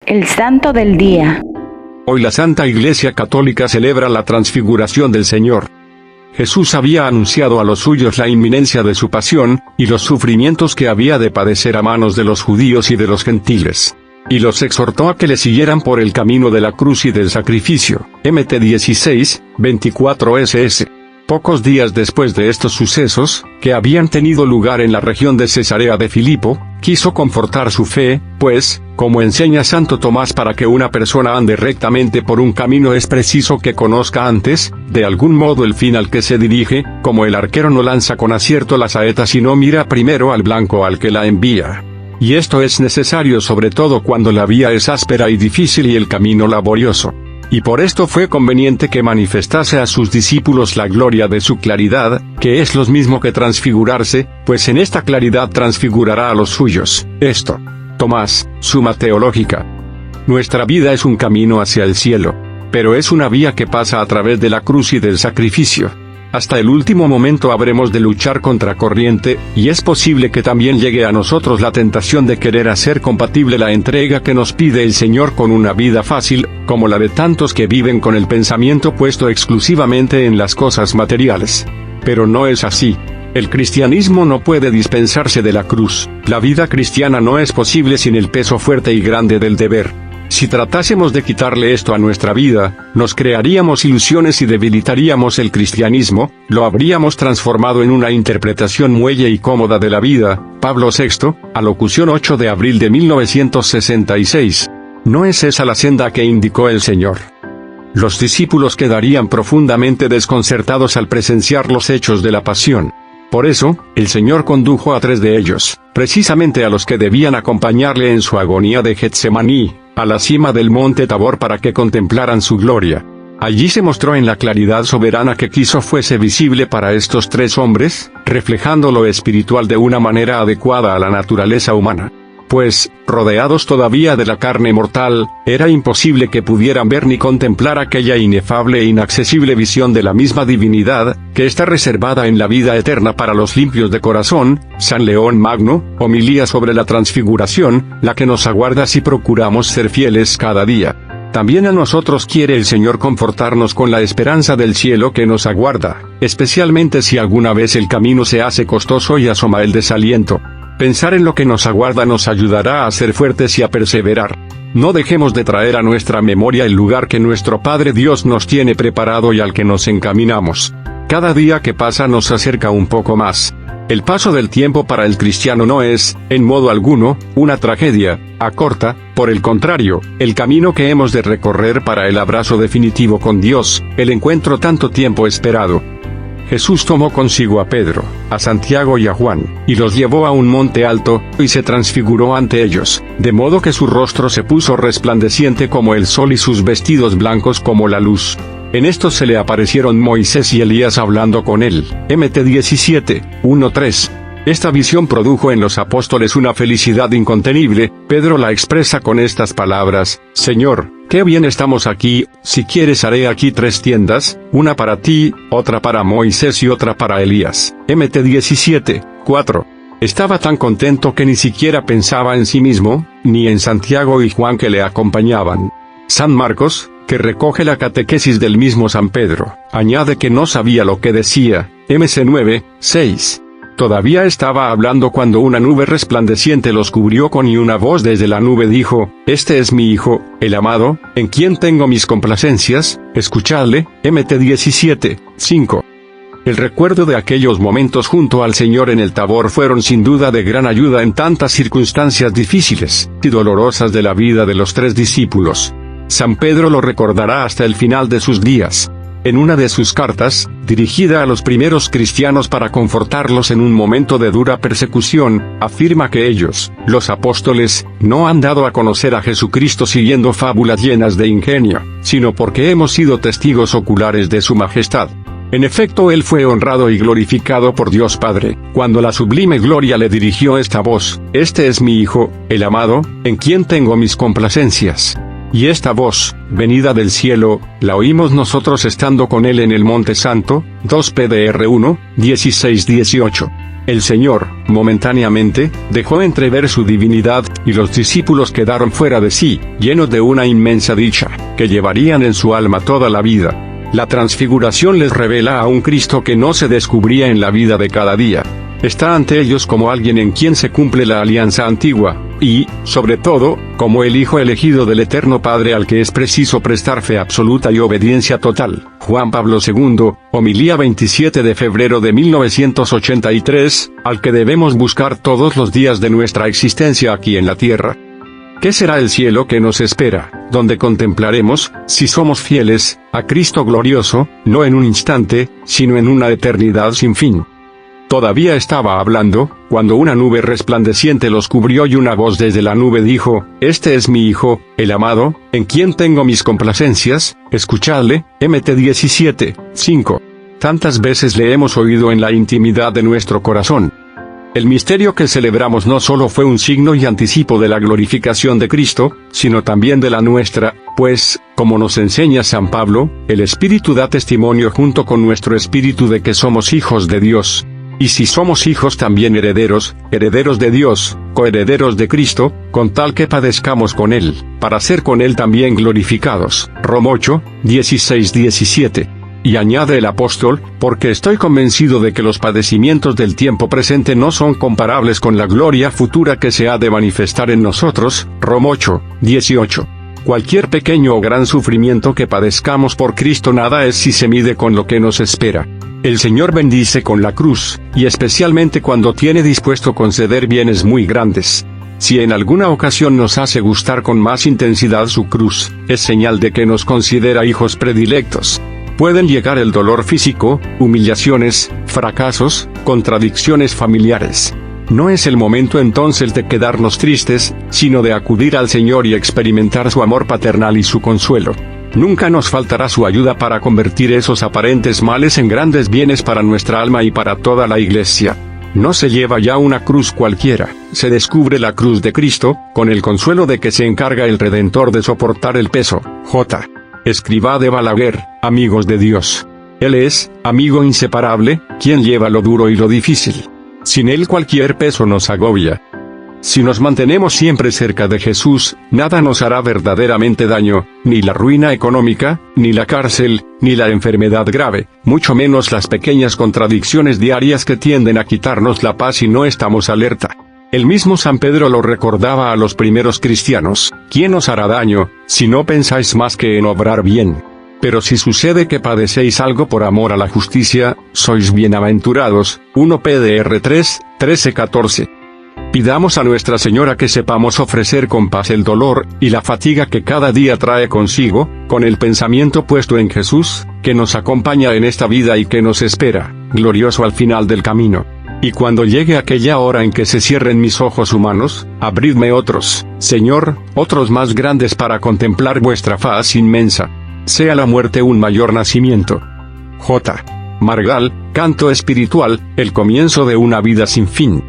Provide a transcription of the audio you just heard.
El Santo del Día. Hoy la Santa Iglesia Católica celebra la transfiguración del Señor. Jesús había anunciado a los suyos la inminencia de su pasión, y los sufrimientos que había de padecer a manos de los judíos y de los gentiles. Y los exhortó a que le siguieran por el camino de la cruz y del sacrificio. Mt 16, 24 ss. Pocos días después de estos sucesos, que habían tenido lugar en la región de Cesarea de Filipo, quiso confortar su fe, pues, como enseña Santo Tomás, para que una persona ande rectamente por un camino es preciso que conozca antes, de algún modo, el fin al que se dirige, como el arquero no lanza con acierto la saeta sino mira primero al blanco al que la envía. Y esto es necesario sobre todo cuando la vía es áspera y difícil y el camino laborioso. Y por esto fue conveniente que manifestase a sus discípulos la gloria de su claridad, que es lo mismo que transfigurarse, pues en esta claridad transfigurará a los suyos. Esto. Tomás, Suma Teológica. Nuestra vida es un camino hacia el cielo, pero es una vía que pasa a través de la cruz y del sacrificio. Hasta el último momento habremos de luchar contra corriente, y es posible que también llegue a nosotros la tentación de querer hacer compatible la entrega que nos pide el Señor con una vida fácil, como la de tantos que viven con el pensamiento puesto exclusivamente en las cosas materiales. Pero no es así. El cristianismo no puede dispensarse de la cruz. La vida cristiana no es posible sin el peso fuerte y grande del deber. Si tratásemos de quitarle esto a nuestra vida, nos crearíamos ilusiones y debilitaríamos el cristianismo, lo habríamos transformado en una interpretación muelle y cómoda de la vida. Pablo VI, alocución 8 de abril de 1966. No es esa la senda que indicó el Señor. Los discípulos quedarían profundamente desconcertados al presenciar los hechos de la pasión. Por eso, el Señor condujo a 3 de ellos, precisamente a los que debían acompañarle en su agonía de Getsemaní, a la cima del monte Tabor para que contemplaran su gloria. Allí se mostró en la claridad soberana que quiso fuese visible para estos 3 hombres, reflejando lo espiritual de una manera adecuada a la naturaleza humana. Pues, rodeados todavía de la carne mortal, era imposible que pudieran ver ni contemplar aquella inefable e inaccesible visión de la misma divinidad, que está reservada en la vida eterna para los limpios de corazón. San León Magno, homilía sobre la transfiguración, la que nos aguarda si procuramos ser fieles cada día. También a nosotros quiere el Señor confortarnos con la esperanza del cielo que nos aguarda, especialmente si alguna vez el camino se hace costoso y asoma el desaliento. Pensar en lo que nos aguarda nos ayudará a ser fuertes y a perseverar. No dejemos de traer a nuestra memoria el lugar que nuestro Padre Dios nos tiene preparado y al que nos encaminamos. Cada día que pasa nos acerca un poco más. El paso del tiempo para el cristiano no es, en modo alguno, una tragedia, acorta, por el contrario, el camino que hemos de recorrer para el abrazo definitivo con Dios, el encuentro tanto tiempo esperado. Jesús tomó consigo a Pedro, a Santiago y a Juan, y los llevó a un monte alto, y se transfiguró ante ellos, de modo que su rostro se puso resplandeciente como el sol y sus vestidos blancos como la luz. En esto se le aparecieron Moisés y Elías hablando con él. Mt 17, 1-3. Esta visión produjo en los apóstoles una felicidad incontenible. Pedro la expresa con estas palabras: Señor, qué bien estamos aquí, si quieres haré aquí 3 tiendas, una para ti, otra para Moisés y otra para Elías. Mt 17, 4. Estaba tan contento que ni siquiera pensaba en sí mismo, ni en Santiago y Juan que le acompañaban. San Marcos, que recoge la catequesis del mismo San Pedro, añade que no sabía lo que decía. MC 9, 6. Todavía estaba hablando cuando una nube resplandeciente los cubrió y una voz desde la nube dijo: Este es mi Hijo, el amado, en quien tengo mis complacencias, escuchadle. Mt 17, 5. El recuerdo de aquellos momentos junto al Señor en el Tabor fueron sin duda de gran ayuda en tantas circunstancias difíciles y dolorosas de la vida de los 3 discípulos. San Pedro lo recordará hasta el final de sus días. En una de sus cartas, dirigida a los primeros cristianos para confortarlos en un momento de dura persecución, afirma que ellos, los apóstoles, no han dado a conocer a Jesucristo siguiendo fábulas llenas de ingenio, sino porque hemos sido testigos oculares de su majestad. En efecto, él fue honrado y glorificado por Dios Padre, cuando la sublime gloria le dirigió esta voz: Este es mi Hijo, el amado, en quien tengo mis complacencias. Y esta voz, venida del cielo, la oímos nosotros estando con él en el Monte Santo. 2 Pdr 1, 16-18. El Señor, momentáneamente, dejó entrever su divinidad, y los discípulos quedaron fuera de sí, llenos de una inmensa dicha, que llevarían en su alma toda la vida. La transfiguración les revela a un Cristo que no se descubría en la vida de cada día. Está ante ellos como alguien en quien se cumple la alianza antigua, y, sobre todo, como el Hijo elegido del Eterno Padre al que es preciso prestar fe absoluta y obediencia total. Juan Pablo II, homilía 27 de febrero de 1983, al que debemos buscar todos los días de nuestra existencia aquí en la tierra. ¿Qué será el cielo que nos espera, donde contemplaremos, si somos fieles, a Cristo glorioso, no en un instante, sino en una eternidad sin fin? Todavía estaba hablando, cuando una nube resplandeciente los cubrió y una voz desde la nube dijo: «Este es mi Hijo, el amado, en quien tengo mis complacencias, escuchadle». Mt 17, 5. Tantas veces le hemos oído en la intimidad de nuestro corazón. El misterio que celebramos no solo fue un signo y anticipo de la glorificación de Cristo, sino también de la nuestra, pues, como nos enseña San Pablo, el Espíritu da testimonio junto con nuestro espíritu de que somos hijos de Dios. Y si somos hijos también herederos, herederos de Dios, coherederos de Cristo, con tal que padezcamos con Él, para ser con Él también glorificados. Rom 8, 16-17. Y añade el apóstol: «Porque estoy convencido de que los padecimientos del tiempo presente no son comparables con la gloria futura que se ha de manifestar en nosotros». Rom 8, 18. Cualquier pequeño o gran sufrimiento que padezcamos por Cristo nada es si se mide con lo que nos espera. El Señor bendice con la cruz, y especialmente cuando tiene dispuesto conceder bienes muy grandes. Si en alguna ocasión nos hace gustar con más intensidad su cruz, es señal de que nos considera hijos predilectos. Pueden llegar el dolor físico, humillaciones, fracasos, contradicciones familiares. No es el momento entonces de quedarnos tristes, sino de acudir al Señor y experimentar su amor paternal y su consuelo. Nunca nos faltará su ayuda para convertir esos aparentes males en grandes bienes para nuestra alma y para toda la Iglesia. No se lleva ya una cruz cualquiera, se descubre la cruz de Cristo, con el consuelo de que se encarga el Redentor de soportar el peso. J. Escrivá de Balaguer, amigos de Dios. Él es, amigo inseparable, quien lleva lo duro y lo difícil. Sin Él cualquier peso nos agobia. Si nos mantenemos siempre cerca de Jesús, nada nos hará verdaderamente daño, ni la ruina económica, ni la cárcel, ni la enfermedad grave, mucho menos las pequeñas contradicciones diarias que tienden a quitarnos la paz si no estamos alerta. El mismo San Pedro lo recordaba a los primeros cristianos: «¿Quién os hará daño, si no pensáis más que en obrar bien? Pero si sucede que padecéis algo por amor a la justicia, sois bienaventurados». 1 Pdr 3, 13-14. Pidamos a Nuestra Señora que sepamos ofrecer con paz el dolor y la fatiga que cada día trae consigo, con el pensamiento puesto en Jesús, que nos acompaña en esta vida y que nos espera, glorioso al final del camino. Y cuando llegue aquella hora en que se cierren mis ojos humanos, abridme otros, Señor, otros más grandes para contemplar vuestra faz inmensa. Sea la muerte un mayor nacimiento. J. Margal, Canto espiritual, el comienzo de una vida sin fin.